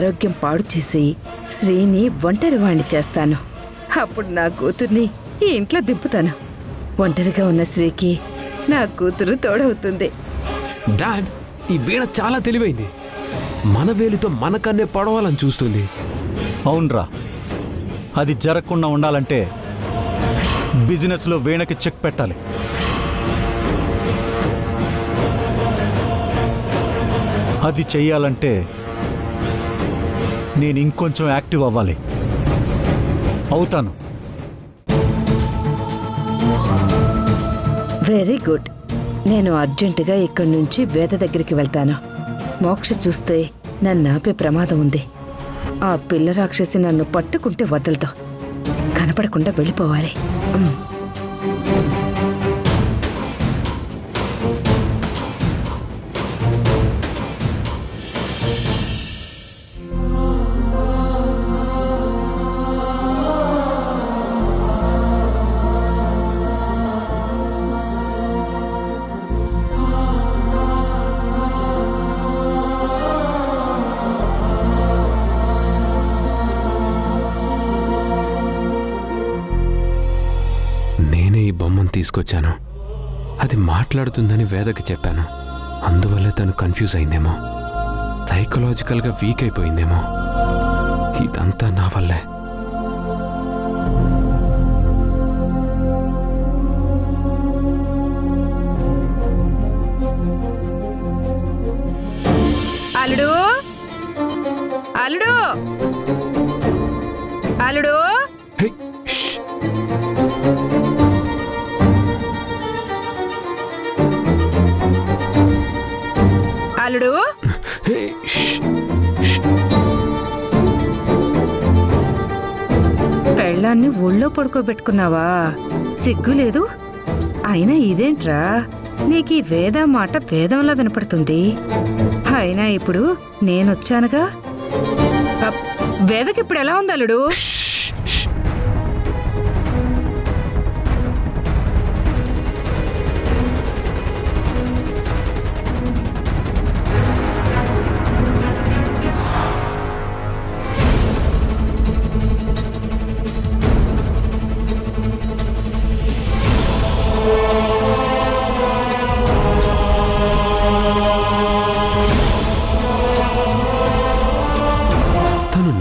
ఆరోగ్యం పాడు చేసి శ్రీని ఒంటరివాణ్ణి చేస్తాను. అప్పుడు నా కూతుర్ని ఈ ఇంట్లో దింపుతాను. ఒంటరిగా ఉన్న శ్రీకి నా కూతురు తోడవుతుంది. డాడ్, ఈ వీణ చాలా తెలివైంది. మన వేలితో మనకన్నే పడవాలని చూస్తుంది. అవునరా, అది జరగకుండా ఉండాలంటే బిజినెస్లో వీణకి చెక్ పెట్టాలి. అది చెయ్యాలంటే నేను ఇంకొంచెం యాక్టివ్ అవ్వాలి. అవుతాను. Very good. నేను అర్జెంటుగా ఇక్కడి నుంచి వేద దగ్గరికి వెళ్తాను. మోక్ష చూస్తే నన్ను ఆపే ప్రమాదం ఉంది. ఆ పిల్ల రాక్షసి నన్ను పట్టుకుంటే వదలదు. కనపడకుండా వెళ్ళిపోవాలి. తీసుకొచ్చాను. అది మాట్లాడుతుందని వేదకి చెప్పాను. అందువల్లే తను కన్ఫ్యూజ్ అయిందేమో, సైకలాజికల్గా వీక్ అయిపోయిందేమో. ఇదంతా నా వల్లే. అల్లుడు, అల్లుడు, అల్లుడు. అల్లుడు, పెళ్ళాన్ని ఒళ్ళో పడుకోబెట్టుకున్నావా? సిగ్గు లేదు? అయినా ఇదేంట్రా, నీకు ఈ వేద మాట వేదంలా వినపడుతుంది. అయినా ఇప్పుడు నేనొచ్చానుగా. వేదకిప్పుడు ఎలా ఉంది అల్లుడు?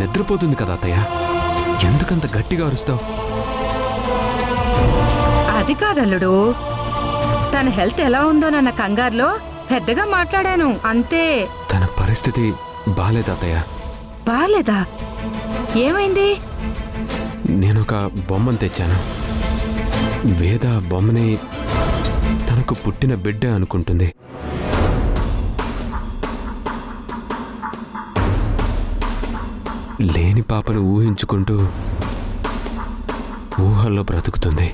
నిద్రపోతుంది కదా అత్తయ్య, ఎందుకంత గట్టిగా అరుస్తావు? అది కాదల్లుడు, తన హెల్త్ ఎలా ఉందోనన్న కంగారులో పెద్దగా మాట్లాడాను అంతే. తన పరిస్థితి బాలేదా అత్తయ్య? బాలేదా? ఏమైంది? నేనొక బొమ్మను తెచ్చాను. వేద బొమ్మని తనకు పుట్టిన బిడ్డ అనుకుంటుంది. లేని పాపను ఊహించుకుంటూ ఊహల్లో బ్రతుకుతుంది.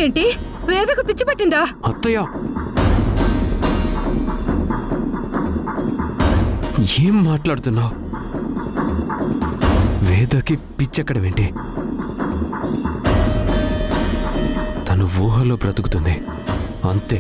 ఏంటి, వేదకు పిచ్చి పట్టిందా? అత్తయ్య, ఏం మాట్లాడుతున్నావు? వేదకి పిచ్చెక్కడమేంటి? తను ఊహలో బ్రతుకుతుంది అంతే.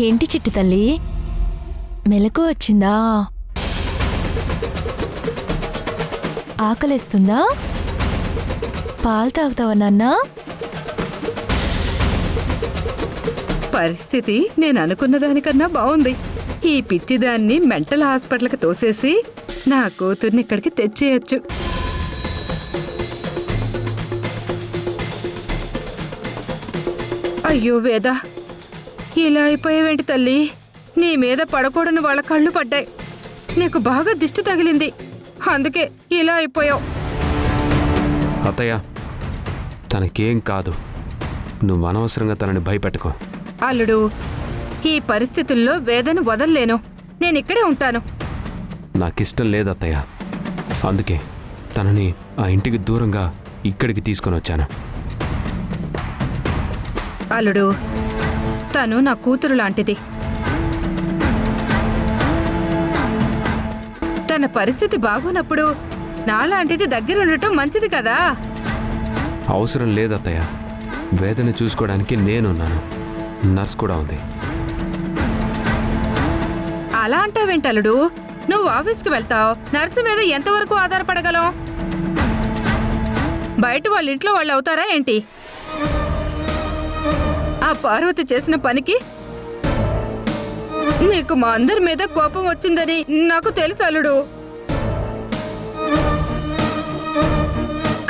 ఏంటి చిట్టి తల్లి, మెలకు వచ్చిందా? ఆకలేస్తుందా? పాలు తాగుతావా నాన్నా? పరిస్థితి నేను అనుకున్న దానికన్నా బాగుంది. ఈ పిచ్చిదాన్ని మెంటల్ హాస్పిటల్కి తోసేసి నా కూతుర్ని ఇక్కడికి తెచ్చేయచ్చు. అయ్యో వేద, ఇలా అయిపోయావేంటి తల్లి? నీ మీద పడకూడని వాళ్ళ కళ్ళు పడ్డాయి. నీకు బాగా దిష్టి తగిలింది, అందుకే ఇలా అయిపోయావు. అత్తయ్య, తనకేం కాదు. నువ్వు అనవసరంగా తనని భయపెట్టుకో. అల్లుడు, ఈ పరిస్థితుల్లో వేదను వదల్లేను. నేనిక్కడే ఉంటాను. నాకిష్టం లేదు అత్తయ్య, అందుకే తనని ఆ ఇంటికి దూరంగా ఇక్కడికి తీసుకొని వచ్చాను. అల్లుడు, తను నా కూతురు లాంటిది. తన పరిస్థితి బాగున్నప్పుడు నాలాంటిది దగ్గర ఉండటం మంచిది కదా. అవసరం లేదత్తయ్య. వేదన చూసుకోవడానికి నేనున్నాను, నర్స్ కూడా ఉంది. అలా అంటావేంటల్లుడు? నువ్వు ఆఫీస్కి వెళ్తావు, నర్సు మీద ఎంతవరకు ఆధారపడగలం? బయట వాళ్ళ ఇంట్లో వాళ్ళు అవుతారా ఏంటి? ఆ పార్వతి చేసిన పనికి నీకు మా అందరి మీద కోపం వచ్చిందని నాకు తెలుసు అల్లుడు.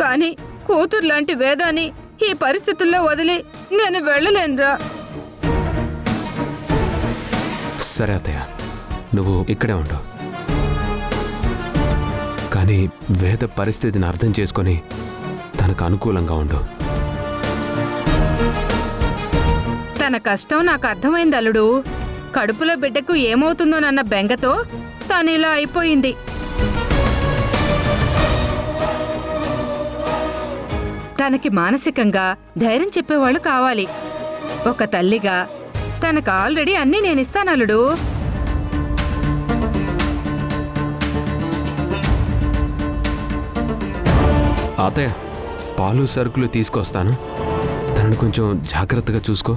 కానీ కూతురు లాంటి వేదాన్ని ఈ పరిస్థితుల్లో వదిలి నేను వెళ్ళలేనురా. సరే అత్తయ్య, నువ్వు ఇక్కడే ఉండు. కానీ వేద పరిస్థితిని అర్థం చేసుకొని తనకు అనుకూలంగా ఉండు. తన కష్టం నాకు అర్థమైంది అల్లుడు. కడుపులో బిడ్డకు ఏమవుతుందోనన్న బెంగతో తను ఇలా అయిపోయింది. తనకి మానసికంగా ధైర్యం చెప్పేవాళ్ళు కావాలి. ఒక తల్లిగా తనకు ఆల్రెడీ అన్నీ నేనిస్తాను అల్లుడు. అత్తయ్య, పాలు సరుకులు తీసుకొస్తాను. తనను కొంచెం జాగ్రత్తగా చూసుకో.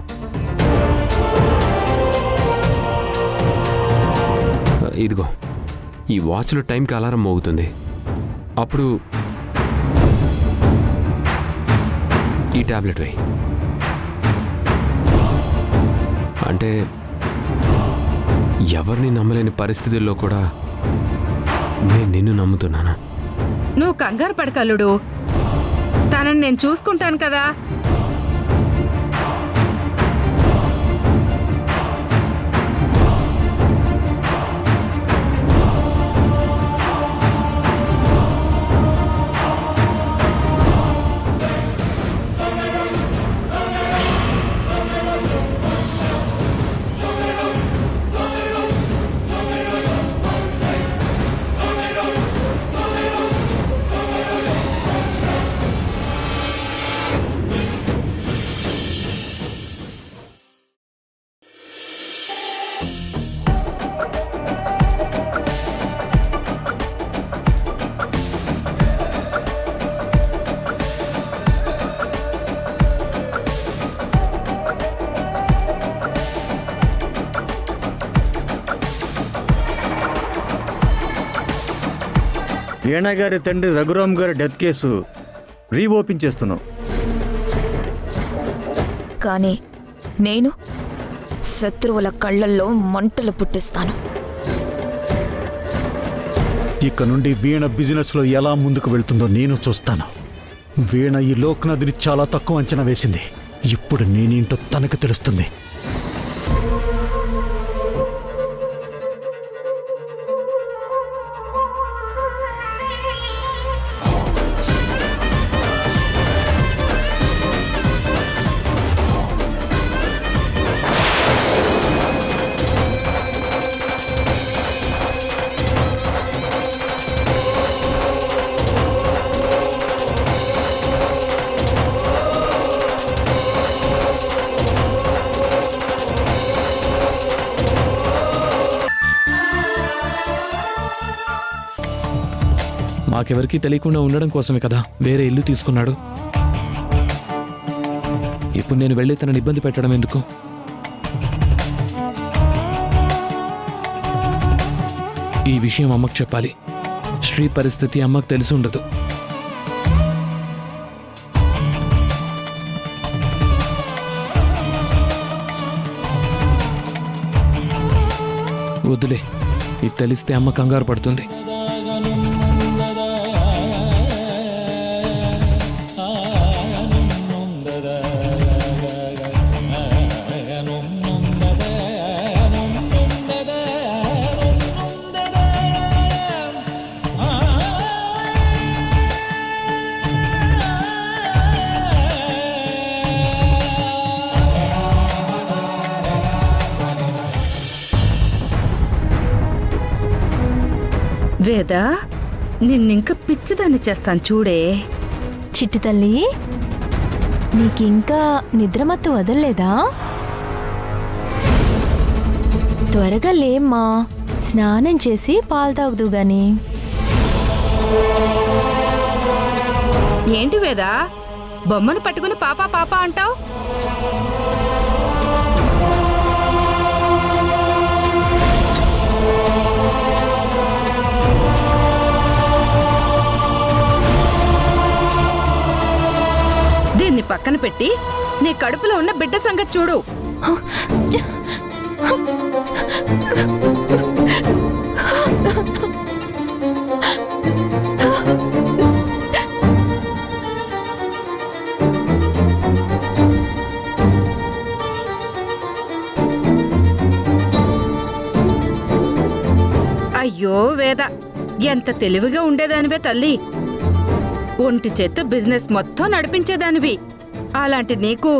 ఇదిగో, ఈ వాచ్లో టైంకి అలారం మోగుతుంది. అప్పుడు ఈ టాబ్లెట్ వేయి. అంటే ఎవరిని నమ్మలేని పరిస్థితుల్లో కూడా నేను నిన్ను నమ్ముతున్నాను. నువ్వు కంగారు పడకల్లుడు, తనని నేను చూసుకుంటాను కదా. వీణా గారి తండ్రి రఘురామ్ గారి డెత్ కేసు రీఓపెన్ చేస్తున్నాం. కానీ నేను శత్రువుల కళ్ళల్లో మంటలు పుట్టిస్తాను. ఇక నుండి వీణ బిజినెస్లో ఎలా ముందుకు వెళ్తుందో నేను చూస్తాను. వీణ ఈ లోక్నాథ్ని చాలా తక్కువ అంచనా వేసింది. ఇప్పుడు నేనేంటో తనకు తెలుస్తుంది. మాకెవరికీ తెలియకుండా ఉండడం కోసమే కదా వేరే ఇల్లు తీసుకున్నాడు. ఇప్పుడు నేను వెళ్ళి తనని ఇబ్బంది పెట్టడం ఎందుకు? ఈ విషయం అమ్మకు చెప్పాలి. శ్రీ పరిస్థితి అమ్మకు తెలిసి ఉండదు. వద్దులే, ఇది తెలిస్తే అమ్మ కంగారు పడుతుంది. వేద, నిన్నింక పిచ్చిదాన్ని చేస్తాను చూడే. చిట్టి తల్లి, నీకింకా నిద్రమత్తు వదల్లేదా? త్వరగా లేమ్మా, స్నానం చేసి పాలు తాగుదు గాని. ఏంటి వేదా, బొమ్మను పట్టుకుని పాపా పాపా అంటావు? దీన్ని పక్కన పెట్టి నీ కడుపులో ఉన్న బిడ్డ సంగతి చూడు. అయ్యో వేద, ఎంత తెలివిగా ఉండేదానివే తల్లి. ఒంటి చేత్తో బిజినెస్ మొత్తం నడిపించేదానివి. అలాంటి నీకు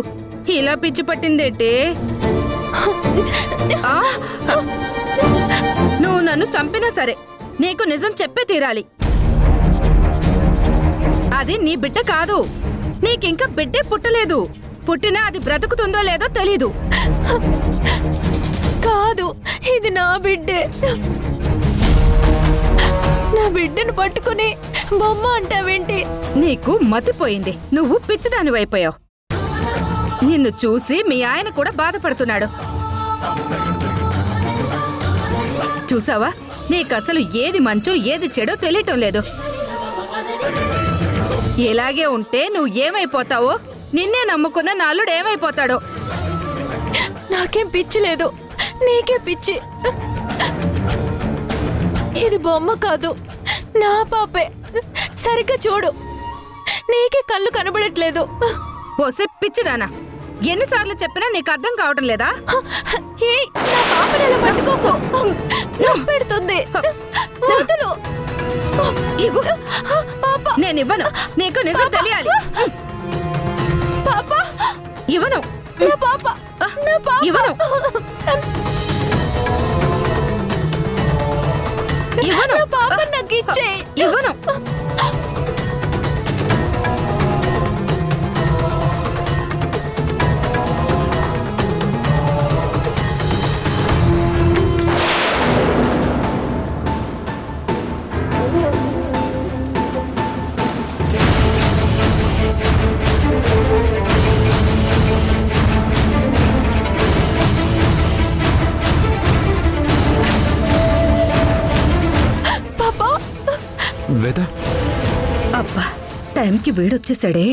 ఇలా పిచ్చి పట్టిందేంటే? ఆ? నువ్వు నన్ను చంపినా సరే నీకు నిజం చెప్పే తీరాలి. అది నీ బిడ్డ కాదు. నీకింకా బిడ్డే పుట్టలేదు. పుట్టినా అది బ్రతుకుతుందో లేదో తెలీదు. కాదు, ఇది నా బిడ్డే. నా బిడ్డను పట్టుకుని బొమ్మ అంటావేంటి? నీకు మతిపోయింది. నువ్వు పిచ్చిదానివైపోయావు. నిన్ను చూసి మీ ఆయన కూడా బాధపడుతున్నాడు. చూసావా, నీకసలు ఏది మంచో ఏది చెడో తెలియటం లేదు. ఇలాగే ఉంటే నువ్వు ఏమైపోతావో, నిన్నే నమ్ముకున్న నాలుడు ఏమైపోతాడో. నాకేం పిచ్చి లేదు, నీకే పిచ్చి. ఇది బొమ్మ కాదు, నా పాపే. సరిగ్గా చూడు, నీకే కళ్ళు కనబడట్లేదు. ఓసే పిచ్చిదానా, ఎన్నిసార్లు చెప్పినా నీకు అర్థం కావటం లేదా? ఏయ్, నా పాపని అలా పట్టుకోకు, నొప్పెడుతుంది. వదులు. ఇవ్వు. పాప, నేనివ్వను. నీకు నిజం తెలియాలి. పాప, ఇవ్వను. నా పాప, నా పాప. ఇవ్వను. ఇవ్వను. నా పాప నాకు ఇచ్చేయ్. ఇవ్వను. వేద, అబ్బా, టైంకి వీడొచ్చేసాడే.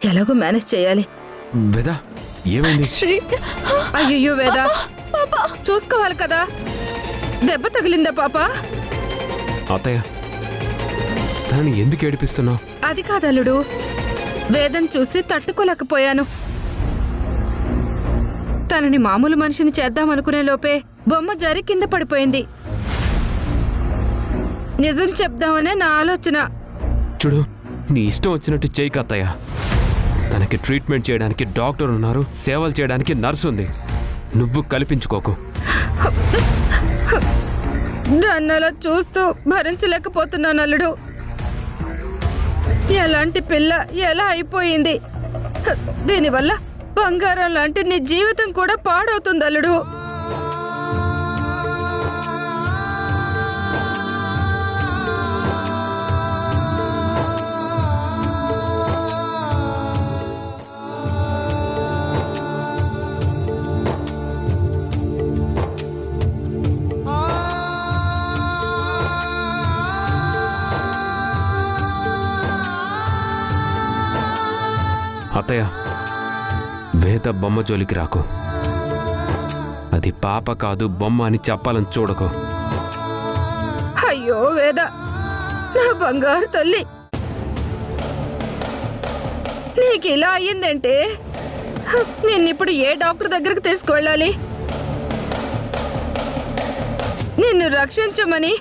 ఎలాగో మేనేజ్ చేయాలి. వేద, ఏమైంది? శ్రీ, అయ్యో వేద, చూసుకోవాలి కదా. దెబ్బ తగిలిందా పాప? అత్తయ్య, తనని ఎందుకు ఏడిపిస్తున్నావు? అది కాదల్లుడు, వేదం చూసి తట్టుకోలేకపోయాను. తనని మామూలు మనిషిని చేద్దామనుకునే లోపే బొమ్మ జారి కింద పడిపోయింది. నిజం చెప్దామనే నా ఆలోచన. చూడు, నీ ఇష్టం వచ్చినట్టు చేయక అత్తయ్య. తనకి ట్రీట్మెంట్ చేయడానికి డాక్టర్ ఉన్నారు, సేవలు చేయడానికి నర్సు ఉంది. నువ్వు కల్పించుకోకు. దాన్ని అలా చూస్తూ భరించలేకపోతున్నాను అల్లుడు. ఎలాంటి పిల్ల ఎలా అయిపోయింది. దీనివల్ల బంగారం లాంటి నీ జీవితం కూడా పాడవుతుంది అల్లుడు. అత్తయ్య, వేద బొమ్మ జోలికి రాకు. అది పాప కాదు, బొమ్మ అని చెప్పాలని చూడకు. అయ్యో వేద, నా బంగారు తల్లి, నీకు ఇలా అయ్యిందంటే నిన్నిప్పుడు ఏ డాక్టర్ దగ్గరకు తీసుకువెళ్ళాలి? నిన్ను రక్షించమని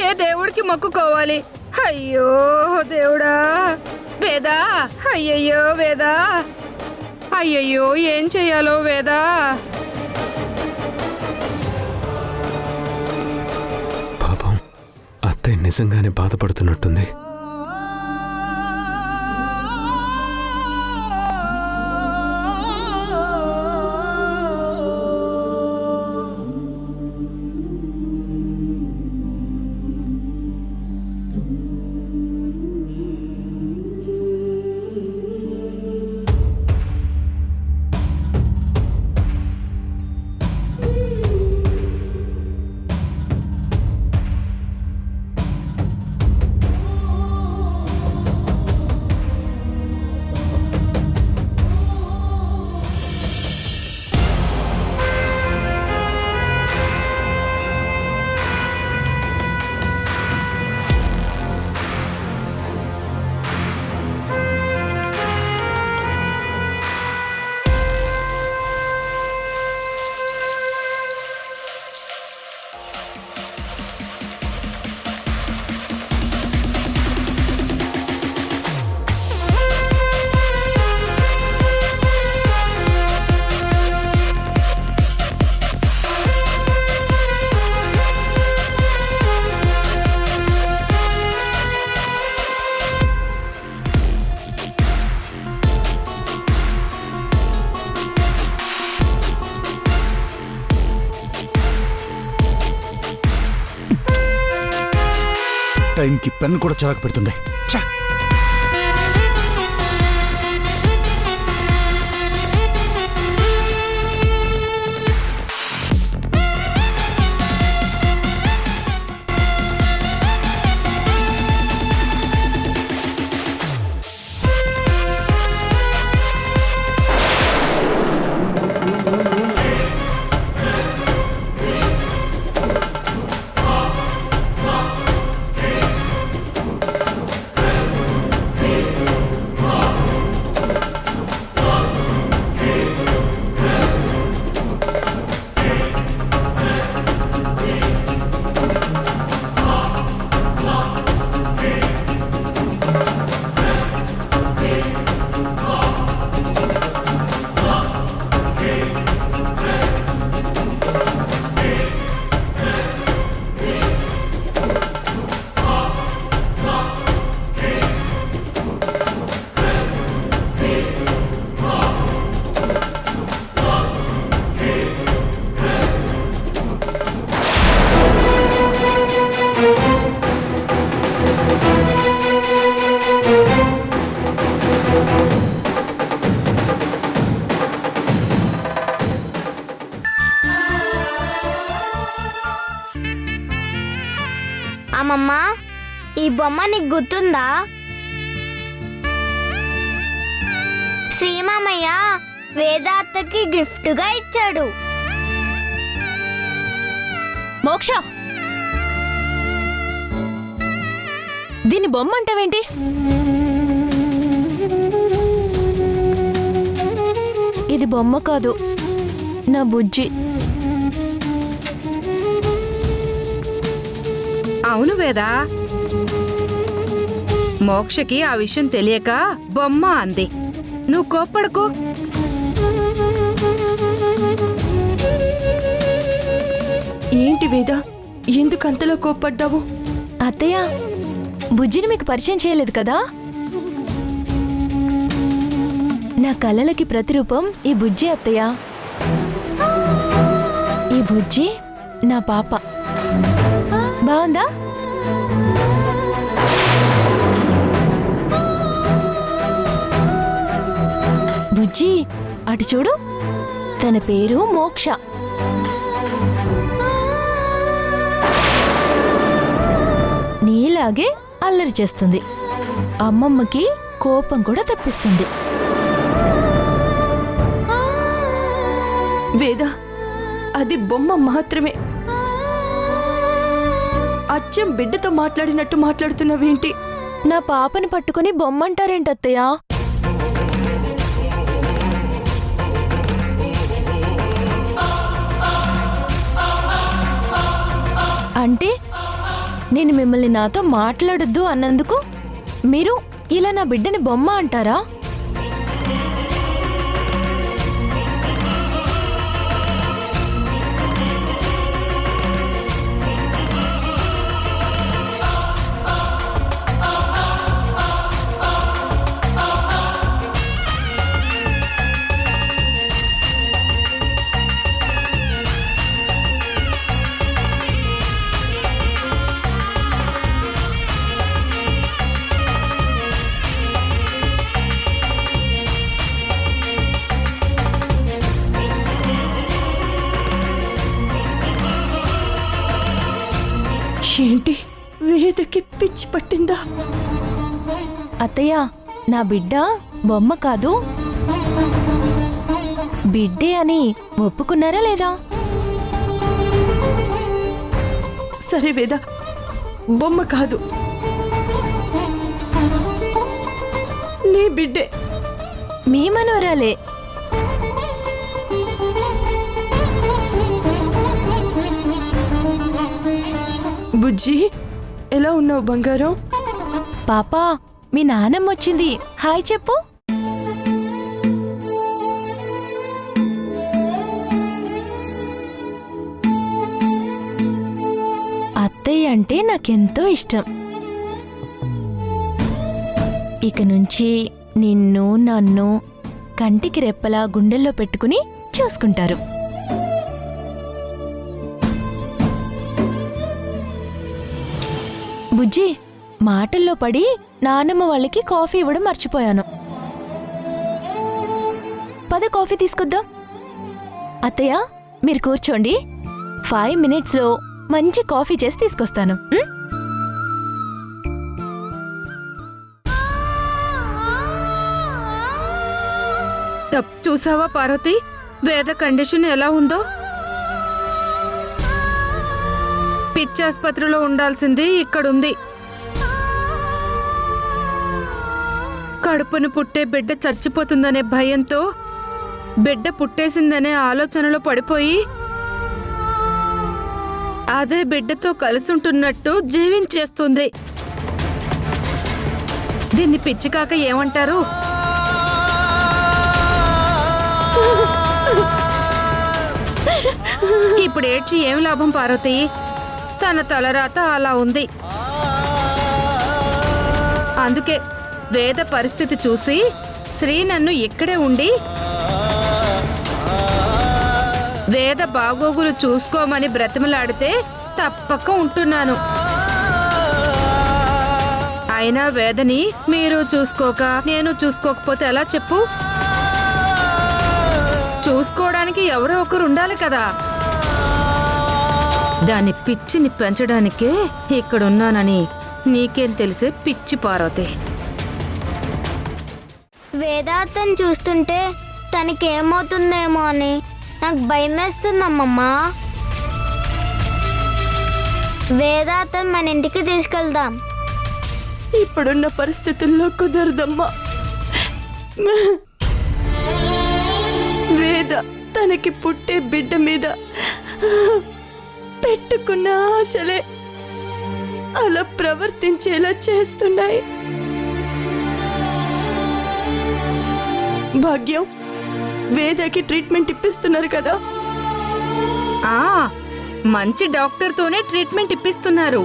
ఏ దేవుడికి మొక్కుకోవాలి? అయ్యో దేవుడా, వేదా, అయ్యయ్యో వేదా, అయ్యయ్యో ఏం చెయ్యాలో వేదా. పాపం, అత్తయ్య నిజంగానే బాధపడుతున్నట్టుంది. టైంకి పెన్ కూడా చిరాకు పెడుతుంది. ఛ! అమ్మమ్మ, ఈ బొమ్మ నీకు గుర్తుందా? శ్రీమామయ్య వేదాత్తకి గిఫ్ట్గా ఇచ్చాడు. మోక్ష, దీని బొమ్మ అంటావేంటి? ఇది బొమ్మ కాదు, నా బుజ్జి. అవును వేదా, మోక్షకి ఆ విషయం తెలియక బొమ్మ అంది. నువ్వు కోప్పడకు. ఏంటి వేద, ఎందుకు అంతలో కోప్పడ్డావు? అత్తయ్య, బుజ్జిని మీకు పరిచయం చేయలేదు కదా? నా కలలకి ప్రతిరూపం ఈ బుజ్జి అత్తయ్య. ఈ బుజ్జి నా పాప. బాగుందా? బుజ్జి అటు చూడు, తన పేరు మోక్ష. నీలాగే అల్లరి చేస్తుంది, అమ్మమ్మకి కోపం కూడా తెప్పిస్తుంది. వేద, అది బొమ్మ మాత్రమే. అచ్చం బిడ్డతో మాట్లాడినట్టు మాట్లాడుతున్నావేంటి? నా పాపని పట్టుకుని బొమ్మంటారేంటత్తయ్య? అంటే నేను మిమ్మల్ని నాతో మాట్లాడొద్దు అన్నందుకు మీరు ఇలా నా బిడ్డని బొమ్మ అంటారా? ఏంటి, వేదకి పిచ్చి పట్టిందా? అత్తయ్య, నా బిడ్డ బొమ్మ కాదు, బిడ్డే అని ఒప్పుకున్నారా లేదా? సరే వేద, బొమ్మ కాదు, నీ బిడ్డే. మీ మనవరాలే. బుజ్జి, ఎలా ఉన్నావు బంగారం? పాపా, మీ నాన్నమ్మ వచ్చింది, హాయ్ చెప్పు. అత్తయ్య అంటే నాకెంతో ఇష్టం. ఇక నుంచి నిన్ను నన్ను కంటికి రెప్పలా గుండెల్లో పెట్టుకుని చూసుకుంటారు. బుజ్జి, మాటల్లో పడి నాన్నమ్మ వాళ్ళకి కాఫీ ఇవ్వడం మర్చిపోయాను. పద కాఫీ తీసుకొద్దాం. అత్తయ్య మీరు కూర్చోండి, 5 minutesలో మంచి కాఫీ చేసి తీసుకొస్తాను. ఉం? చూసావా పార్వతి, వేద కండిషన్ ఎలా ఉందో? పిచ్చాసుపత్రిలో ఉండాల్సింది ఇక్కడుంది. కడుపును పుట్టే బిడ్డ చచ్చిపోతుందనే భయంతో బిడ్డ పుట్టేసిందనే ఆలోచనలో పడిపోయి అదే బిడ్డతో కలిసుంటున్నట్టు జీవించేస్తుంది. దీన్ని పిచ్చి కాక ఏమంటారు? ఇప్పుడు ఏడ్చి ఏమి లాభం పార్వతి? తన తలరాత అలా ఉంది. అందుకే వేద పరిస్థితి చూసి శ్రీ నన్ను ఇక్కడే ఉండి వేద బాగోగులు చూసుకోమని బ్రతిమలాడితే తప్పక ఉంటున్నాను. అయినా వేదని మీరు చూసుకోక నేను చూసుకోకపోతే ఎలా చెప్పు? చూసుకోవడానికి ఎవరో ఒకరు ఉండాలి కదా. దాని పిచ్చిని పెంచడానికే ఇక్కడున్నానని నీకేం తెలిసే పిచ్చి పార్వతి. వేదాంతం చూస్తుంటే తనకేమవుతుందేమో అని నాకు భయమేస్తుందమ్మమ్మా. వేదాంతం మన ఇంటికి తీసుకెళ్దాం. ఇప్పుడున్న పరిస్థితుల్లో కుదరదమ్మా. వేద తనకి పుట్టే బిడ్డ మీద పెట్టుకున్న ఆశలే అలా ప్రవర్తించేలా చేస్తున్నాయి. భాగ్యం, వేదకి ట్రీట్మెంట్ ఇప్పిస్తున్నారు కదా? మంచి డాక్టర్తోనే ట్రీట్మెంట్ ఇప్పిస్తున్నారు.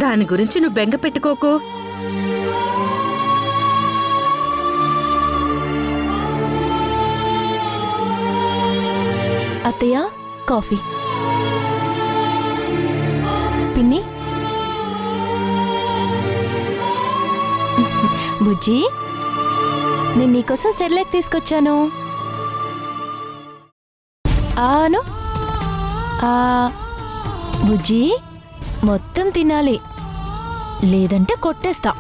దాని గురించి నువ్వు బెంగ పెట్టుకోకు. అత్తయ్య కాఫీ. పిన్ని, బుజ్జి నేను నీకోసం సెర్లాక్ తీసుకొచ్చాను. ఆను బుజ్జి మొత్తం తినాలి, లేదంటే కొట్టేస్తా.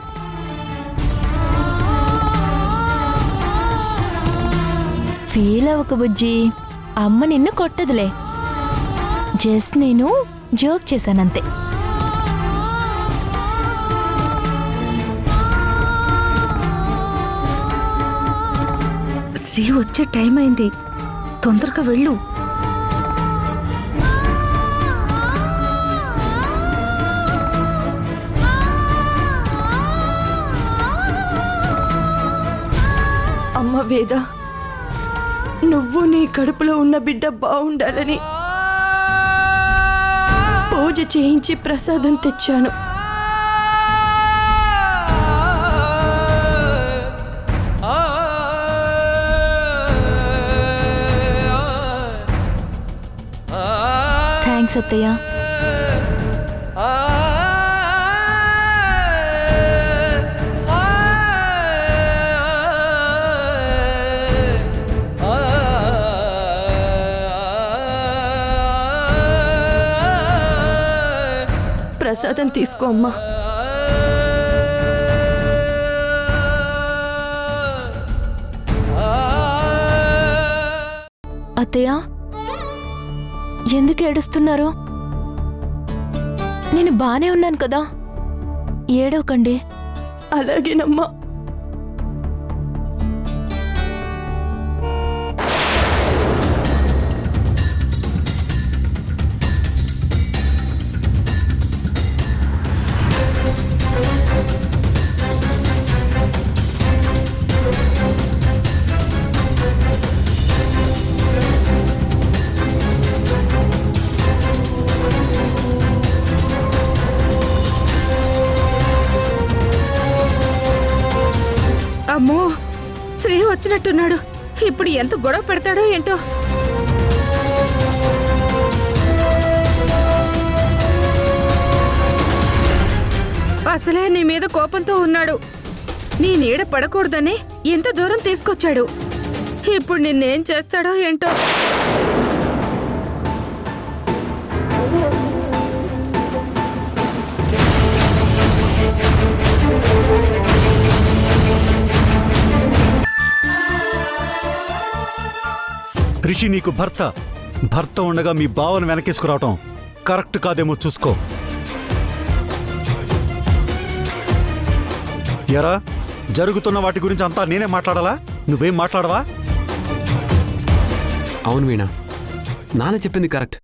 ఫీల్ అవ్వకు బుజ్జి, అమ్మ నిన్ను కొట్టదులే. జస్ట్ నేను జోక్ చేశానంతే. శ్రీ వచ్చే టైం అయింది, తొందరగా వెళ్ళు. అమ్మ వేద, నువ్వు నీ కడుపులో ఉన్న బిడ్డ బాగుండాలని పూజ చేయించి ప్రసాదం తెచ్చాను. థ్యాంక్స్ అత్తయ్య. ప్రసాదం తీసుకో అమ్మా. అత్తయ్య ఎందుకు ఏడుస్తున్నారు? నేను బానే ఉన్నాను కదా, ఏడవకండి. అలాగేనమ్మా. అమ్మో, శ్రీ వచ్చినట్టున్నాడు. ఇప్పుడు ఎంత గొడవ పెడతాడో ఏంటో. అసలే నీ మీద కోపంతో ఉన్నాడు. నీ నీడ పడకూడదని ఎంత దూరం తీసుకొచ్చాడు. ఇప్పుడు నిన్నేం చేస్తాడో ఏంటో. రిషి నీకు భర్త ఉండగా మీ బావను వెనకేసుకురావటం కరెక్ట్ కాదేమో చూసుకో. ఎరా, జరుగుతున్న వాటి గురించి అంతా నేనే మాట్లాడాలా? నువ్వేం మాట్లాడవా? అవును వీణ, నాన్న చెప్పింది కరెక్ట్.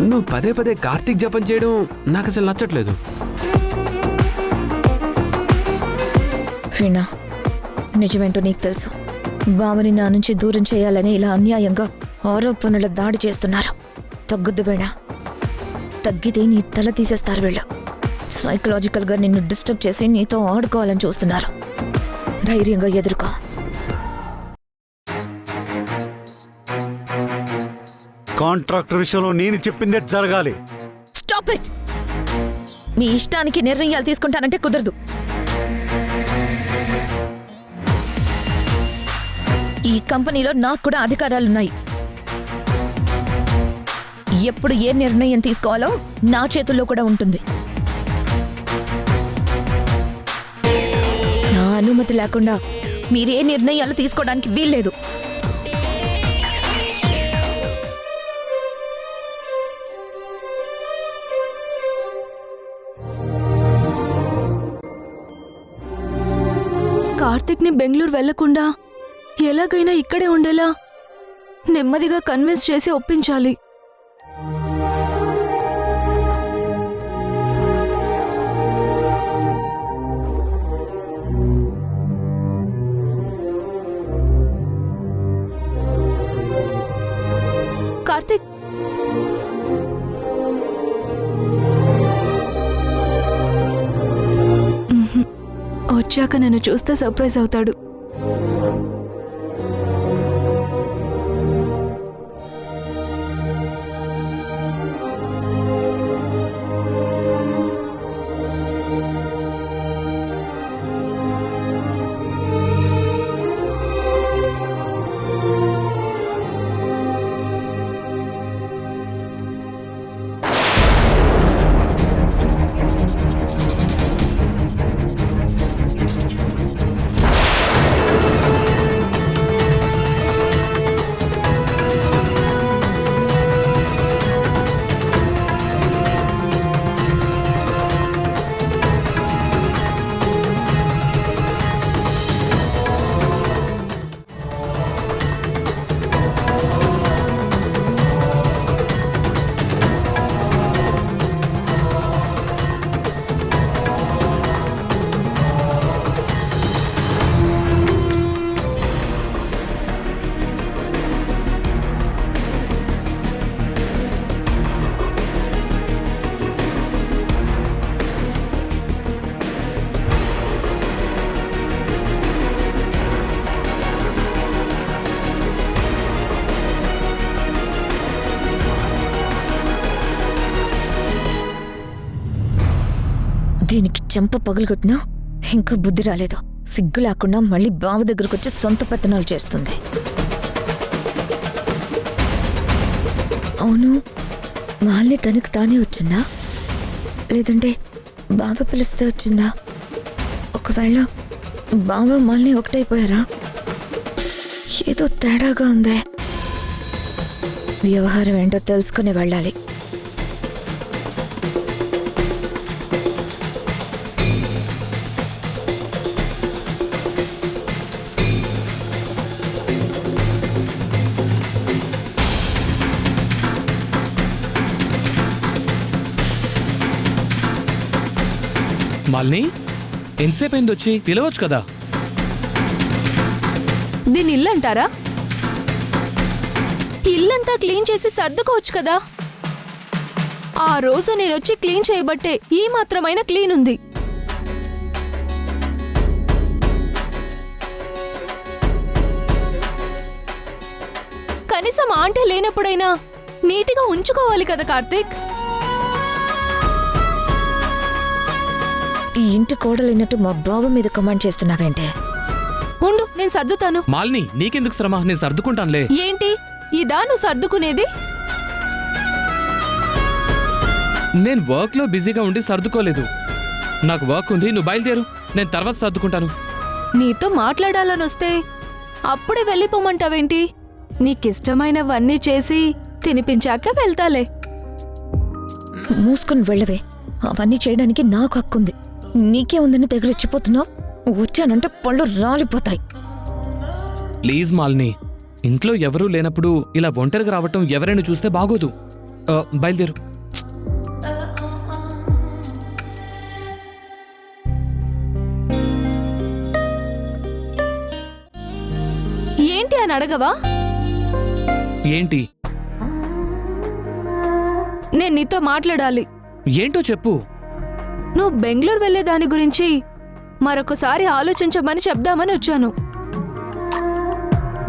నువ్వు పదే పదే కార్తీక్ జపం చేయడం నాకు అసలు నచ్చట్లేదు. వీణా, నిజమేంటో నీకు తెలుసు. బావని నా నుంచి దూరం చేయాలని ఇలా అన్యాయంగా ఆరోపణల దాడి చేస్తున్నారు. తగ్గద్దు వీణా, తగ్గితే నీ తల తీసేస్తారు వీళ్ళు. సైకలాజికల్గా నిన్ను డిస్టర్బ్ చేసి నీతో ఆడుకోవాలని చూస్తున్నారు. ధైర్యంగా ఎదుర్కో. కాంట్రాక్టర్ విషయంలో నేను చెప్పిందే జరగాలి. Stop it. మీ ఇష్టానికి నిర్ణయాలు తీసుకుంటానంటే కుదరదు. ఈ కంపెనీలో నాకు కూడా అధికారాలున్నాయి. ఎప్పుడు ఏ నిర్ణయం తీసుకోవాలో నా చేతుల్లో కూడా ఉంటుంది. నా అనుమతి లేకుండా మీరే నిర్ణయాలు తీసుకోవడానికి వీల్లేదు. కార్తిక్ని బెంగళూరు వెళ్లకుండా ఎలాగైనా ఇక్కడే ఉండేలా నెమ్మదిగా కన్విన్స్ చేసి ఒప్పించాలి. కార్తిక్, వచ్చాక నన్ను చూస్తే సర్ప్రైజ్ అవుతాడు. దీనికి చెంప పగలగొట్టినా ఇంకా బుద్ధి రాలేదు. సిగ్గు లేకుండా మళ్ళీ బావ దగ్గరకు వచ్చి సొంత పెత్తనాలు చేస్తుంది. అవును, మాల్ని తనకు తానే వచ్చిందా లేదంటే బావ పిలిస్తే వచ్చిందా? ఒకవేళ బావ మాల్ని ఒకటైపోయారా? ఏదో తేడాగా ఉందే. వ్యవహారం ఏంటో తెలుసుకుని వెళ్ళాలి. మాలిని, ఎంతసేపు అయింది వచ్చి? పిలవచ్చు కదా. దీని ఇల్లు అంటారా? ఇల్లంతా క్లీన్ చేసి సర్దుకోవచ్చు కదా. ఆ రోజు నేనొచ్చి క్లీన్ చేయబట్టే ఈ మాత్రమైన క్లీన్ ఉంది. కనీసం ఆంటీ లేనప్పుడైనా నీటిగా ఉంచుకోవాలి కదా కార్తీక్. ఈ ఇంటి కోడలైనట్టు మా బావ మీద కమాండ్ చేస్తున్నావేంటే? ఉండు, నేను సర్దుతాను. మాలిని నీకెందుకు శ్రమ, నేను సర్దుకుంటానులే. ఏంటి ఇదా నువ్వు సర్దుకునేది? నేను వర్క్లో బిజీగా ఉండి సర్దుకోలేదు. నాకు వర్క్ ఉంది, నువ్వు బయలుదేరు, నేను తర్వాత సర్దుకుంటాను. నీతో మాట్లాడాలని వస్తే అప్పుడే వెళ్ళిపోమంటావేంటి? నీకిష్టమైనవన్నీ చేసి తినిపించాక వెళ్తాలే. మూసుకుని వెళ్ళవే. అవన్నీ చేయడానికి నాకు హక్కుంది. నీకే ఉందని తెగరెచ్చిపోతున్నావు. వచ్చానంటే పళ్ళు రాలిపోతాయి. ప్లీజ్ మాలిని, ఇంట్లో ఎవరూ లేనప్పుడు ఇలా ఒంటరిగా రావటం ఎవరైనా చూస్తే బాగోదు. బయలుదేరు. ఏంటి అని అడగవా? ఏంటి? నేను నీతో మాట్లాడాలి. ఏంటో చెప్పు. నువ్వు బెంగళూరు వెళ్లే దాని గురించి మరొకసారి ఆలోచించమని చెప్దామని వచ్చాను.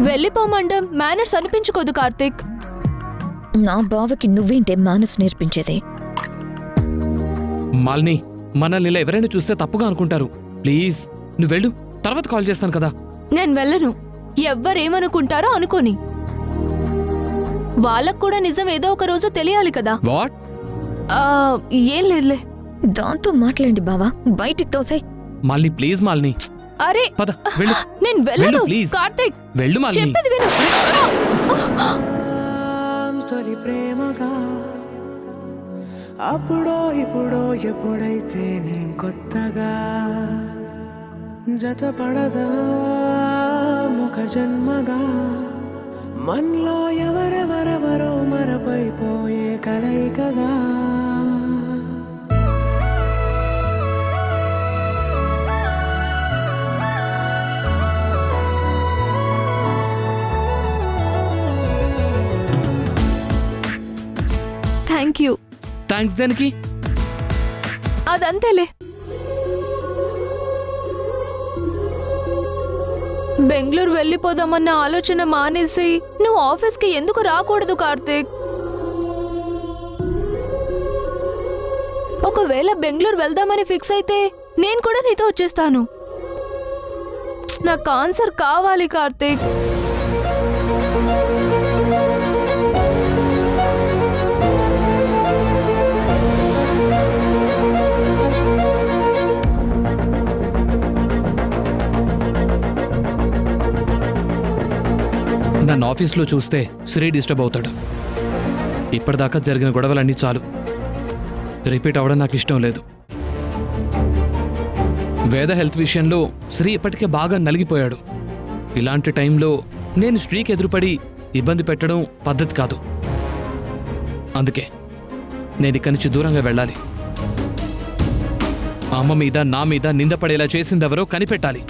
వెళ్ళిపోమండం మేనర్స్ అనిపించుకోదు కార్తీక్. నా బావకి నువ్వేంటే మేనర్స్ నేర్పించేది? మాలిని, మనల్ని ఇలా ఎవరైనా చూస్తే తప్పుగా అనుకుంటారు. ప్లీజ్ నువ్వు వెళ్ళు, తర్వాత కాల్ చేస్తాను కదా. నేను వెళ్ళను. ఎవ్వరేమనుకుంటారో అనుకోని. వాళ్ళకు కూడా నిజం ఏదో ఒక రోజు తెలియాలి కదా. వాట్? ఏం లేదులే. దాంతో మాట్లాడండి బావా, బయటికి తోసాయి. మాలిని ప్లీజ్ మాలిని. అరే పద వెళ్ళు. నేను వెళ్ళను వెళ్ళు, please. కార్తీక్. వెళ్ళు మాలిని. చెప్పేది విను. తొలి ప్రేమగా అప్పుడో ఇప్పుడో ఎప్పుడైతే నేను కొత్తగా జతపడదా ముఖ జన్మగా మనలో ఎవరెవరెవరో మరపైపోయే కలయికగా. Thank you. థ్యాంక్స్ దేనికి? అదంతేలే. బెంగళూరు వెళ్ళిపోదామన్న ఆలోచన మానేసి నువ్వు ఆఫీస్కి ఎందుకు రాకూడదు కార్తీక్? ఒకవేళ బెంగళూరు వెళ్దామని ఫిక్స్ అయితే నేను కూడా నీతో వచ్చేస్తాను. నాకు ఆన్సర్ కావాలి కార్తీక్. నన్ను ఆఫీస్లో చూస్తే శ్రీ డిస్టర్బ్ అవుతాడు. ఇప్పటిదాకా జరిగిన గొడవలన్నీ చాలు. రిపీట్ అవ్వడం నాకు ఇష్టం లేదు. వేద హెల్త్ విషయంలో శ్రీ ఇప్పటికే బాగా నలిగిపోయాడు. ఇలాంటి టైంలో నేను శ్రీకి ఎదురుపడి ఇబ్బంది పెట్టడం పద్ధతి కాదు. అందుకే నేను ఇక్కడి నుంచి దూరంగా వెళ్ళాలి. అమ్మ మీద నా మీద నిందపడేలా చేసిందెవరో కనిపెట్టాలి.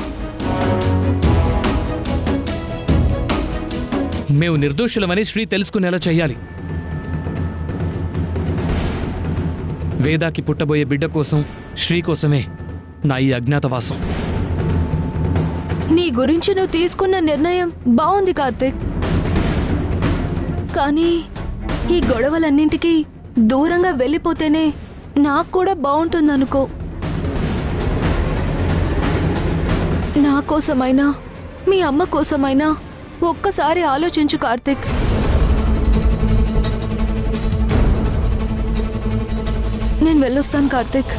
మేము నిర్దోషులమని శ్రీ తెలుసుకునేలా చెయ్యాలి. వేదాకి పుట్టబోయే బిడ్డ కోసం, శ్రీ కోసమే నా ఈ అజ్ఞాతవాసం. నీ గురించి నువ్వు తీసుకున్న నిర్ణయం బాగుంది కార్తీక్. కానీ ఈ గొడవలన్నింటికీ దూరంగా వెళ్ళిపోతేనే నాకు కూడా బాగుంటుందనుకో. నా కోసమైనా మీ అమ్మ కోసమైనా ఒక్కసారి ఆలోచించు కార్తీక్. నేను వెళ్ళొస్తాను కార్తీక్.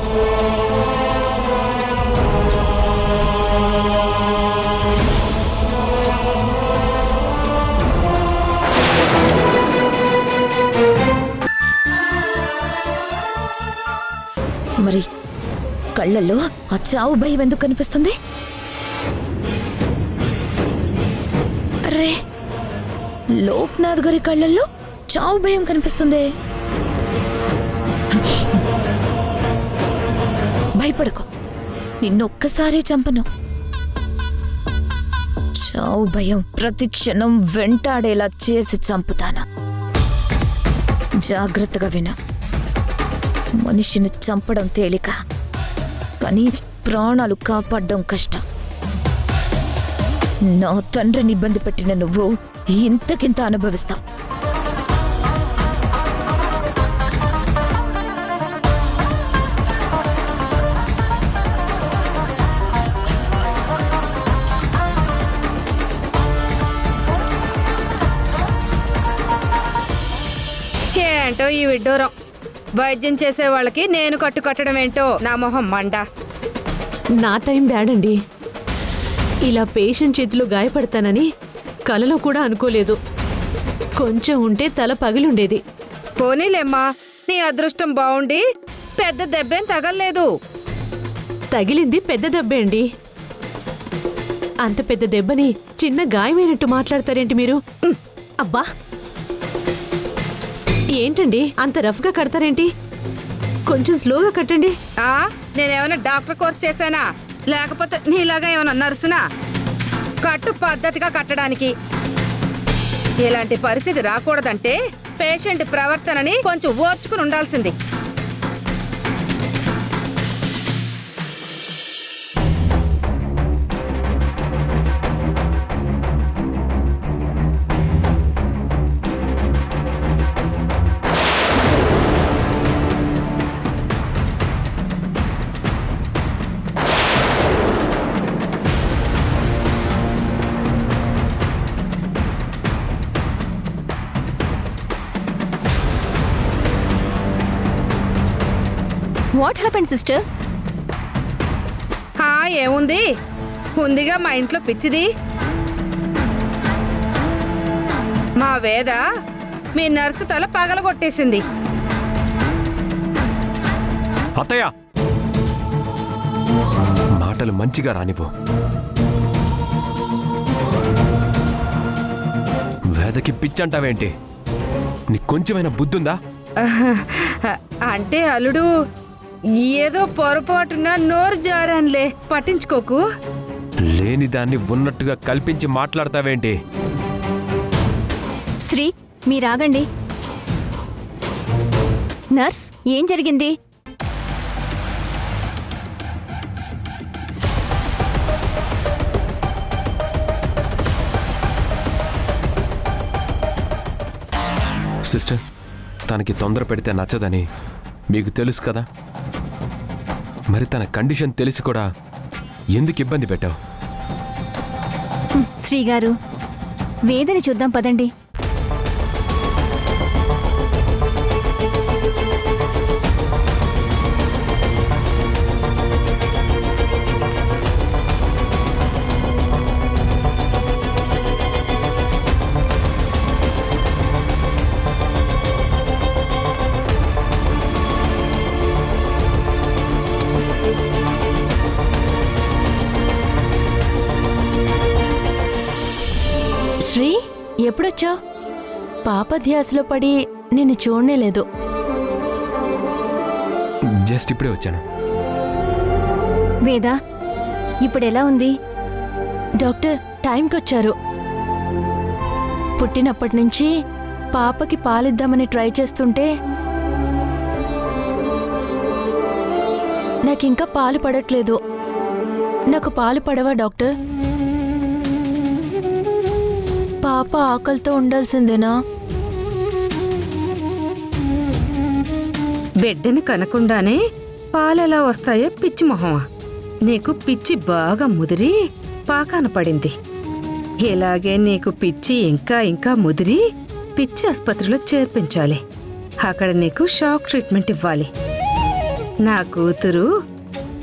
మరి కళ్ళల్లో ఆ చావు భయం ఎందుకు కనిపిస్తుంది? అరే, లోక్నాథ్ గారి కళ్ళల్లో చావు భయం కనిపిస్తుంది. భయపడకు, నిన్నొక్కసారి చంపను. చావు భయం ప్రతి క్షణం వెంటాడేలా చేసి చంపుతాను. జాగ్రత్తగా విను. మనిషిని చంపడం తేలిక, కానీ ప్రాణాలు కాపాడడం కష్టం. నా తండ్రిని ఇబ్బంది పెట్టిన నువ్వు ఇంతకింత అనుభవిస్తావు. ఏంటో ఈ విడ్డూరం. వైద్యం చేసే వాళ్ళకి నేను కట్టడం ఏంటో నా మొహం మండ. నా టైం బ్యాడ్ అండి. ఇలా పేషెంట్ చేతిలో గాయపడతానని కలలో కూడా అనుకోలేదు. కొంచెం ఉంటే తల పగిలుండేది. పోనీలేమ్మా, నీ అదృష్టం బావుండి పెద్ద దెబ్బేం తగల్లేదు. తగిలింది పెద్ద దెబ్బే అండి. అంత పెద్ద దెబ్బని చిన్న గాయమైనట్టు మాట్లాడతారేంటి మీరు? అబ్బా, ఏంటండి అంత రఫ్గా కడతారేంటి? కొంచెం స్లోగా కట్టండి. నేనేమైనా డాక్టర్ కోర్స్ చేశానా, లేకపోతే నీలాగా ఏమైనా నర్సునా? కట్టు పద్ధతిగా కట్టడానికి. ఇలాంటి పరిస్థితి రాకూడదంటే పేషెంట్ ప్రవర్తనని కొంచెం ఓర్చుకుని ఉండాల్సింది. What happened sister? ఏముంది, ఉందిగా మా ఇంట్లో పిచ్చిది. మా వేద మీ నర్సు తల పగలగొట్టేసింది. అత్తయ్య, మాటలు మంచిగా రానివ్వు. వేదకి పిచ్చంటావేంటి? నీకు కొంచెమైనా బుద్ధుందా? అంటే అల్లుడు, ఏదో పొరపాటున నోరు జారాన్లే, పట్టించుకోకు. లేని దాన్ని ఉన్నట్టుగా కల్పించి మాట్లాడతావేంటి? శ్రీ, మీరాగండి. నర్స్, ఏం జరిగింది? సిస్టర్, తనకి తొందర పెడితే నచ్చదని మీకు తెలుసు కదా. మరి తన కండిషన్ తెలిసి కూడా ఎందుకు ఇబ్బంది పెట్టావు? శ్రీగారు, వేదని చూద్దాం పదండి. శ్రీ, ఎప్పుడొచ్చా? పాప ధ్యాసలో పడి నిన్ను చూడనేలేదు. జస్ట్ ఇప్పుడే వచ్చాను. వేదా, ఇప్పుడెలా ఉంది? డాక్టర్ టైంకి వచ్చారు. పుట్టినప్పటి నుంచి పాపకి పాలిద్దామని ట్రై చేస్తుంటే నాకింకా పాలు పడట్లేదు. నాకు పాలు పడవా డాక్టర్? పాప ఆకలితో ఉండాల్సిందేనా? బిడ్డని కనకుండానే పాలెలా వస్తాయో పిచ్చి మొహమా. నీకు పిచ్చి బాగా ముదిరి పాకాన పడింది. ఇలాగే నీకు పిచ్చి ఇంకా ఇంకా ముదిరి పిచ్చి ఆసుపత్రిలో చేర్పించాలి. అక్కడ నీకు షాక్ ట్రీట్మెంట్ ఇవ్వాలి. నా కూతురు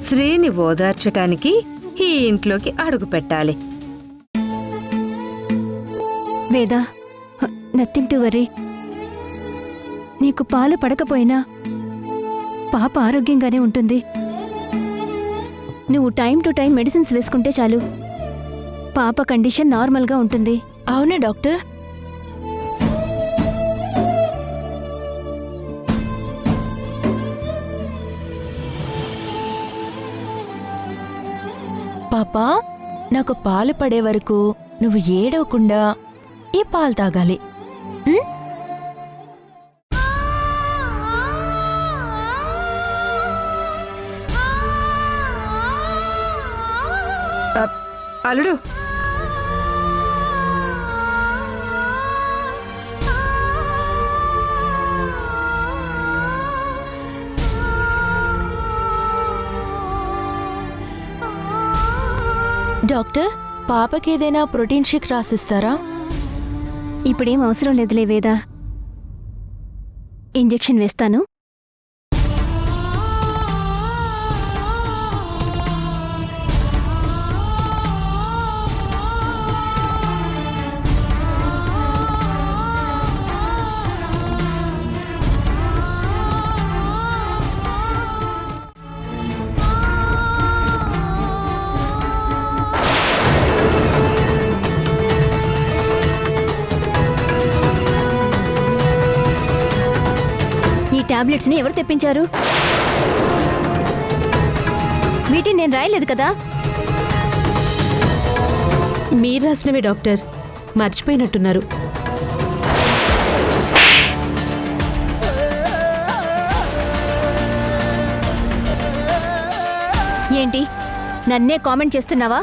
శ్రీని ఓదార్చటానికి ఈ ఇంట్లోకి అడుగు పెట్టాలి. వేదా, నథింగ్ టు వరీ. నీకు పాలు పడకపోయినా పాప ఆరోగ్యంగానే ఉంటుంది. నువ్వు టైం టు టైం మెడిసిన్స్ వేసుకుంటే చాలు, పాప కండిషన్ నార్మల్గా ఉంటుంది. అవునా డాక్టర్? పాపా, నాకు పాలు పడే వరకు నువ్వు ఏడవకుండా ఈ పాలు తాగాలి. అల్లుడు, డాక్టర్, పాపకి ఏదైనా ప్రోటీన్ షేక్ రాసిస్తారా? ఇప్పుడేం అవసరం లేదులే వేదా. ఇంజెక్షన్ వేస్తాను. ఈ టాబ్లెట్స్ ని ఎవరు తెప్పించారు? వీటిని నేను రాయలేదు కదా. మీరు రాసినవే డాక్టర్, మర్చిపోయినట్టున్నారు. ఏంటి నన్నే కామెంట్ చేస్తున్నావా?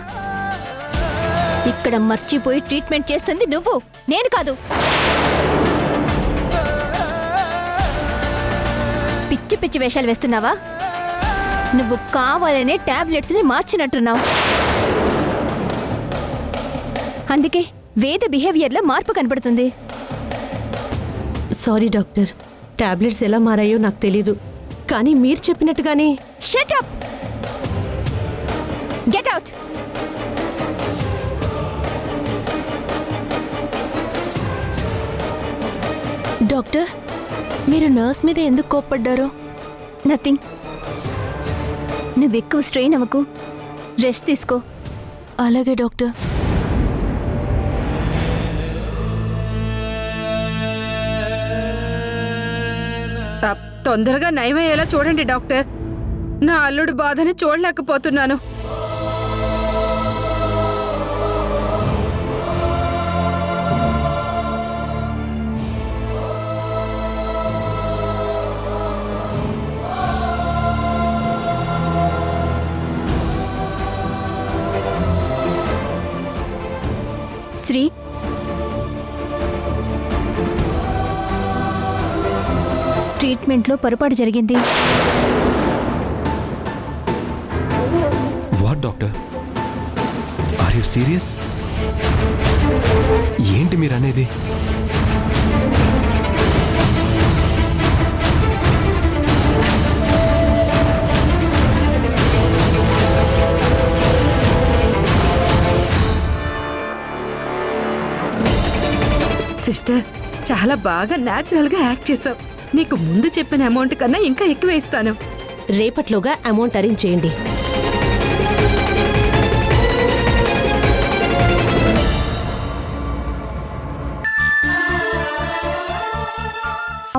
ఇక్కడ మర్చిపోయి ట్రీట్మెంట్ చేస్తుంది నువ్వు, నేను కాదు. పిచ్చి పిచ్చి వేషాలు వేస్తున్నావా? నువ్వు కావాలనే టాబ్లెట్స్ ని మార్చినట్టున్నావు. అందుకే వేద బిహేవియర్లో మార్పు కనపడుతుంది. సారీ డాక్టర్, టాబ్లెట్స్ ఎలా మారాయో నాకు తెలీదు, కానీ మీరు చెప్పినట్టుగానే. Shut up, get out. Doctor, మీరు నర్స్ మీద ఎందుకు కోప్పడ్డారో? నథింగ్. నువ్వు ఎక్కువ స్ట్రెయిన్ అవ్వకు, రెస్ట్ తీసుకో. అలాగే డాక్టర్. తొందరగా నయమయ్యేలా చూడండి డాక్టర్. నా అల్లుడు బాధని చూడలేకపోతున్నాను. శ్రీ, ట్రీట్మెంట్లో పొరపాటు జరిగింది. What doctor, are you serious? ఏంటి మీరు అనేది? సిస్టర్, చాలా బాగా న్యాచురల్ గా యాక్ట్ చేసావు. నీకు ముందు చెప్పిన అమౌంట్ కన్నా ఇంకా ఎక్కువ ఇస్తాను. రేపట్లోగా అమౌంట్ అరేంజ్ చేయండి.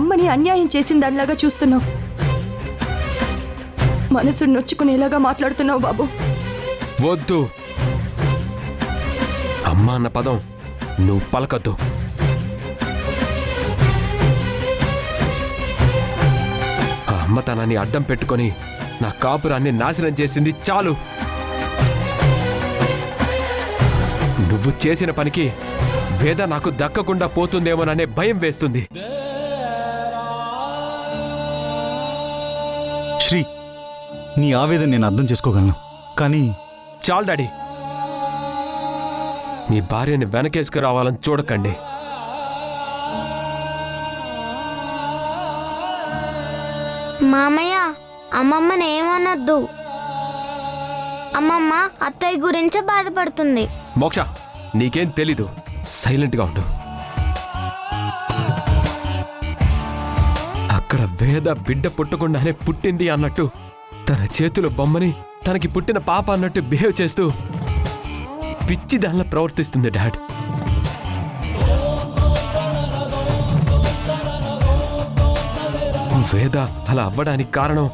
అమ్మని అన్యాయం చేసిన దానిలాగా చూస్తున్నావు. మనసు నొచ్చుకునేలాగా మాట్లాడుతున్నావు బాబు. వద్దు, అమ్మ అన్న పదం నువ్వు పలకద్దు. ఆ అమ్మతనాన్ని అడ్డం పెట్టుకొని నా కాపురాన్ని నాశనం చేసింది చాలు. నువ్వు చేసిన పనికి వేద నాకు దక్కకుండా పోతుందేమోననే భయం వేస్తుంది. శ్రీ, నీ ఆవేదన నేను అర్థం చేసుకోగలను, కానీ చాలు డాడీ, మీ భార్యని వెనకేసుకురావాలని చూడకండి. మామయ్య, అమ్మమ్మని ఏమనొద్దు. అమ్మమ్మ అత్తయ్య గురించే బాధపడుతుంది. మోక్ష, నీకేం తెలీదు, సైలెంట్గా ఉండు. అక్కడ వేద బిడ్డ పుట్టకుండానే పుట్టింది అన్నట్టు, తన చేతిలో బొమ్మని తనకి పుట్టిన పాప అన్నట్టు బిహేవ్ చేస్తూ పిచ్చి దానిలో ప్రవర్తిస్తుంది డాడ్. వేద అలా అవ్వడానికి కారణం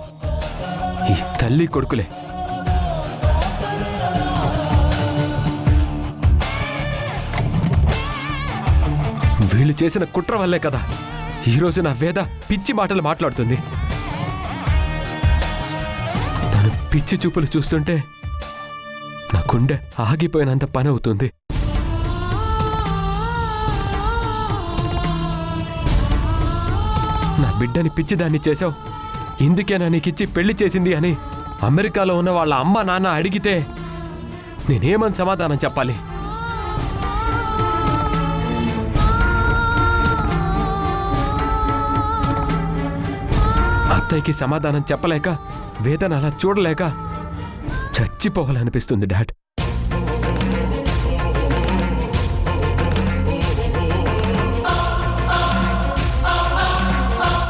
ఈ తల్లి కొడుకులే. వీళ్ళు చేసిన కుట్ర వల్లే కదా ఈరోజు నా వేద పిచ్చి మాటలు మాట్లాడుతుంది. తను పిచ్చి చూపులు చూస్తుంటే నా గుండె ఆగిపోయినంత పని అవుతుంది. నా బిడ్డని పిచ్చిదాన్ని చేశావు, ఇందుకేనా నీకిచ్చి పెళ్లి చేసింది అని అమెరికాలో ఉన్న వాళ్ళ అమ్మ నాన్న అడిగితే నేనేమని సమాధానం చెప్పాలి? అత్తయ్యకి సమాధానం చెప్పలేక వేదన అలా చూడలేక చచ్చిపోవాలనిపిస్తుంది డాడ్.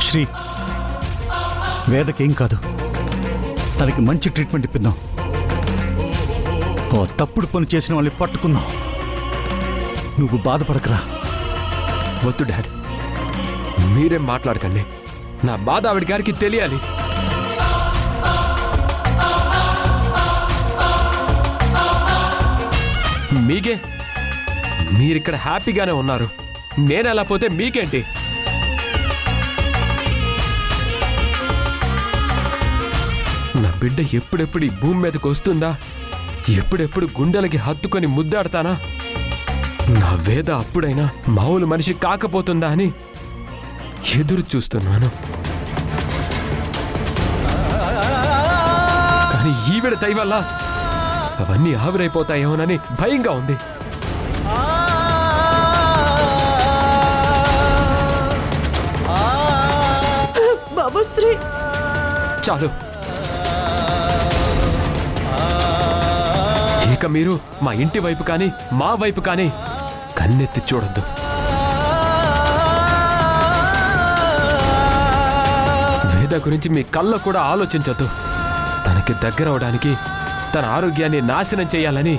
శ్రీ, వేదకేం కాదు, తనకి మంచి ట్రీట్మెంట్ ఇప్పిద్దాం. ఓ తప్పుడు పని చేసిన వాళ్ళని పట్టుకుందాం. నువ్వు బాధపడకరా. వద్దు డాడ్, మీరేం మాట్లాడకండి. నా బాధ ఆవిడ గారికి తెలియాలి. మీకే, మీరిక్కడ హ్యాపీగానే ఉన్నారు. నేనెలా పోతే మీకేంటి? నా బిడ్డ ఎప్పుడెప్పుడు ఈ భూమి మీదకి వస్తుందా, ఎప్పుడెప్పుడు గుండెలకి హత్తుకొని ముద్దాడతానా, నా వేద అప్పుడైనా మామూలు మనిషి కాకపోతుందా అని ఎదురు చూస్తున్నాను. కానీ ఈవిడ దయ వల్ల అవన్నీ ఆవిరైపోతాయేమోనని భయంగా ఉంది. బాబుశ్రీ, చాలు. ఇక మీరు మా ఇంటి వైపు కానీ మా వైపు కానీ కన్నెత్తి చూడొద్దు. వేద గురించి మీ కళ్ళ కూడా ఆలోచించొద్దు. తనకి దగ్గరవడానికి, తన ఆరోగ్యాన్ని నాశనం చేయాలని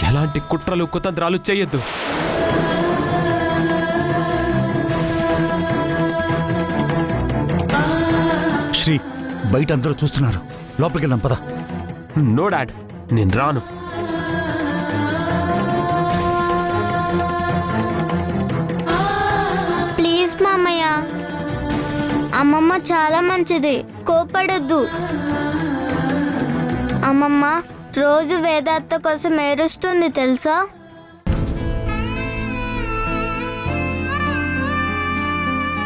ఎలాంటి కుట్రలు కుతంత్రాలు చేయొద్దు. శ్రీ, బయట అందరూ చూస్తున్నారు, లోపలికి వెళ్దాం పద. నో డాడ్, నేను రాను. ప్లీజ్ మామయ్య, అమ్మమ్మ చాలా మంచిది, కోపడొద్దు. అమ్మమ్మ రోజు వేదాత్త కోసం ఏడుస్తుంది తెలుసా?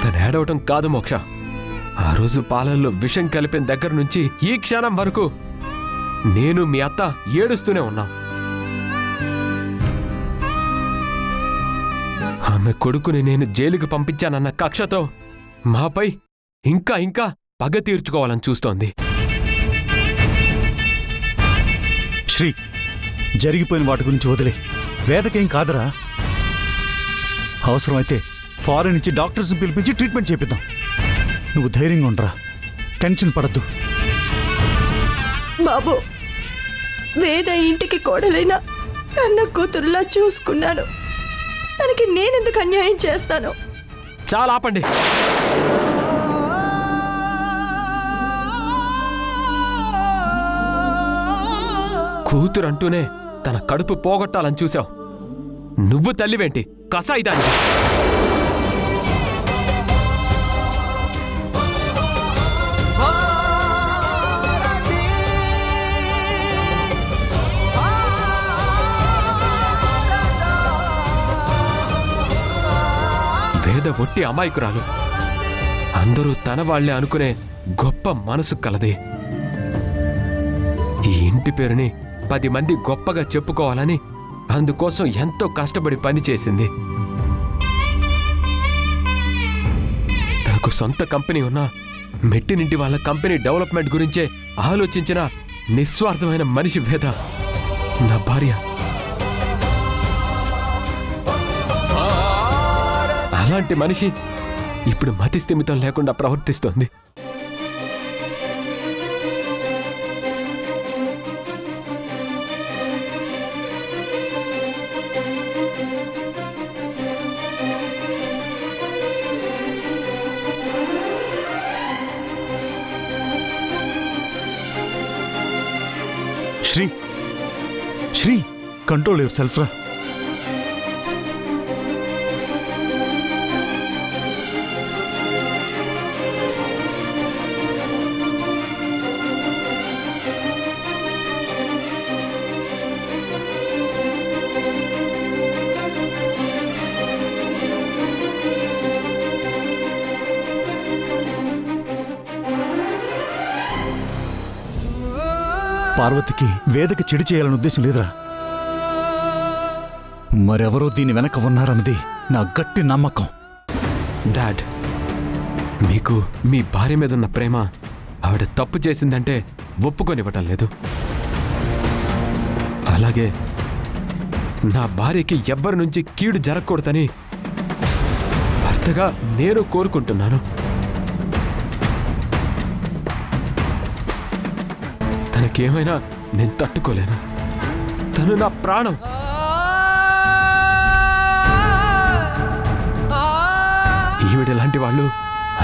తను ఏడవటం కాదు మోక్ష, ఆ రోజు పాలల్లో విషం కలిపిన దగ్గర నుంచి ఈ క్షణం వరకు నేను మీ అత్త ఏడుస్తూనే ఉన్నా. ఆమె కొడుకుని నేను జైలుకి పంపించానన్న కక్షతో మాపై ఇంకా ఇంకా పగ తీర్చుకోవాలని చూస్తోంది. శ్రీ, జరిగిపోయిన వాటి గురించి వదిలే. వేదకేం కాదురా. అవసరమైతే ఫారెన్ నుంచి డాక్టర్స్ని పిలిపించి ట్రీట్మెంట్ చేపిద్దాం. నువ్వు ధైర్యంగా ఉండరా, టెన్షన్ పడద్దు. బాబు, వేద ఇంటికి కోడలైనా కన్న కూతురులా చూసుకున్నాను. తనకి నేనెందుకు అన్యాయం చేస్తాను? చాలా ఆపండి. కూతురంటూనే తన కడుపు పోగొట్టాలని చూశావు. నువ్వు తల్లివేంటి కసాయిదానికి? వేద ఒట్టి అమాయకురాలు. అందరూ తన వాళ్లే అనుకునే గొప్ప మనసు కలది. ఈ ఇంటి పేరుని 10 మంది గొప్పగా చెప్పుకోవాలని అందుకోసం ఎంతో కష్టపడి పనిచేసింది. తనకు సొంత కంపెనీ ఉన్నా మెట్టినింటి వాళ్ళ కంపెనీ డెవలప్మెంట్ గురించే ఆలోచించిన నిస్వార్థమైన మనిషి వేద, నా భార్య. అలాంటి మనిషి ఇప్పుడు మతి స్థిమితం లేకుండా ప్రవర్తిస్తోంది. Sri, Sri, control yourself రా. పార్వతికి వేదకి చెడు చేయాలని ఉద్దేశం లేదురా. మరెవరో దీని వెనక ఉన్నారన్నది నా గట్టి నమ్మకం. డాడ్, మీకు మీ భార్య మీదున్న ప్రేమ ఆవిడ తప్పు చేసిందంటే ఒప్పుకొనివ్వటం లేదు. అలాగే నా భార్యకి ఎవ్వరి నుంచి కీడు జరగకూడదని భర్తగా నేను కోరుకుంటున్నాను. తనకేమైనా నేను తట్టుకోలేను. తను నా ప్రాణం. ఈవిడలాంటి వాళ్ళు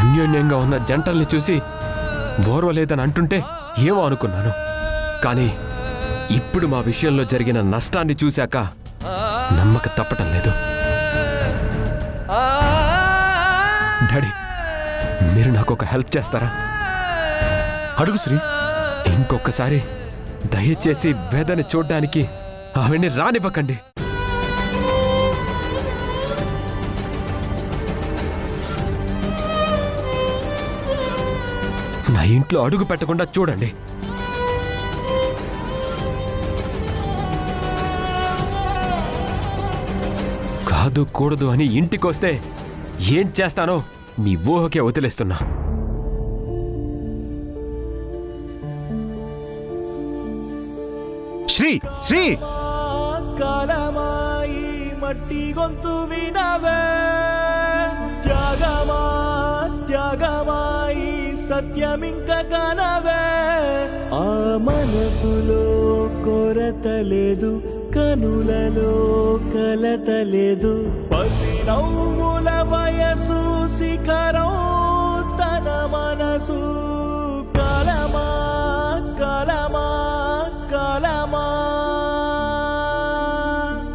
అన్యోన్యంగా ఉన్న జంటల్ని చూసి ఓర్వలేదని అంటుంటే ఏమో అనుకున్నాను. కానీ ఇప్పుడు మా విషయంలో జరిగిన నష్టాన్ని చూశాక నమ్మక తప్పటం లేదు. డాడీ, మీరు నాకు ఒక హెల్ప్ చేస్తారా? అడుగు శ్రీ. ఇంకొకసారి దయచేసి వేదని చూడ్డానికి ఆవిడ్ని రానివ్వకండి. నా ఇంట్లో అడుగు పెట్టకుండా చూడండి. కాదు కూడదు అని ఇంటికొస్తే ఏం చేస్తానో మీ ఊహకే వదిలేస్తున్నా. శ్రీ శ్రీ కాలమాయి మట్టి గొంతు వినవే, త్యాగమాయి సత్యమింక కనవే. ఆ మనసులో కొరత లేదు, కనులలో కలత లేదు. పసి నవ్వుల వయసు